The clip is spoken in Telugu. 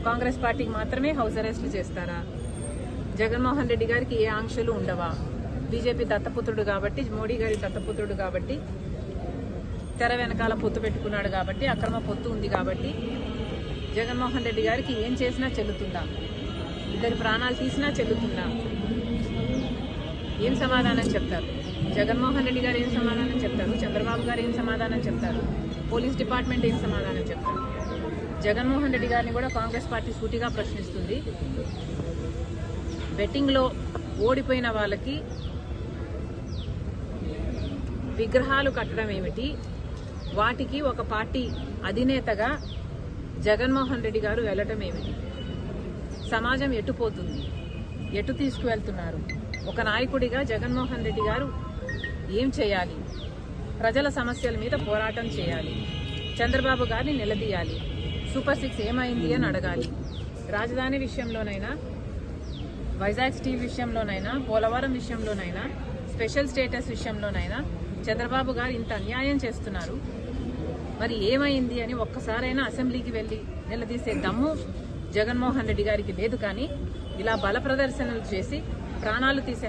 కాంగ్రెస్ పార్టీకి మాత్రమే హౌస్ అరెస్టులు చేస్తారా? జగన్మోహన్ రెడ్డి గారికి ఏ ఆంక్షలు ఉండవా? బీజేపీ దత్తపుత్రుడు కాబట్టి, మోడీ గారి దత్తపుత్రుడు కాబట్టి, తెర వెనకాల పొత్తు పెట్టుకున్నాడు కాబట్టి, అక్రమ పొత్తు ఉంది కాబట్టి జగన్మోహన్ రెడ్డి గారికి ఏం చేసినా చెల్లుతుందా? ఇద్దరి ప్రాణాలు తీసినా చెల్లుతుందా? ఏం సమాధానం చెప్తారు? జగన్మోహన్ రెడ్డి గారు ఏం సమాధానం చెప్తారు? చంద్రబాబు గారు ఏం సమాధానం చెప్తారు? పోలీస్ డిపార్ట్మెంట్ ఏం సమాధానం చెప్తారు? జగన్మోహన్ రెడ్డి గారిని కూడా కాంగ్రెస్ పార్టీ సూటిగా ప్రశ్నిస్తుంది. బెట్టింగ్లో ఓడిపోయిన వాళ్ళకి విగ్రహాలు కట్టడం ఏమిటి? వాటికి ఒక పార్టీ అధినేతగా జగన్మోహన్ రెడ్డి గారు వెళ్ళటం ఏమిటి? సమాజం ఎటుపోతుంది? ఎటు తీసుకువెళ్తున్నారు? ఒక నాయకుడిగా జగన్మోహన్ రెడ్డి గారు ఏం చేయాలి? ప్రజల సమస్యల మీద పోరాటం చేయాలి. చంద్రబాబు గారిని నిలదీయాలి. సూపర్ 6 ఏమైంది అని అడగాలి. రాజధాని విషయంలోనైనా, వైజాగ్ స్టీల్ విషయంలోనైనా, పోలవరం విషయంలోనైనా, స్పెషల్ స్టేటస్ విషయంలోనైనా చంద్రబాబు గారు ఇంత అన్యాయం చేస్తున్నారు. మరి ఏమైంది అని ఒక్కసారైనా అసెంబ్లీకి వెళ్లి నిలదీసే దమ్ము జగన్మోహన్ రెడ్డి గారికి లేదు. కానీ ఇలా బల ప్రదర్శనలు చేసి ప్రాణాలు తీసే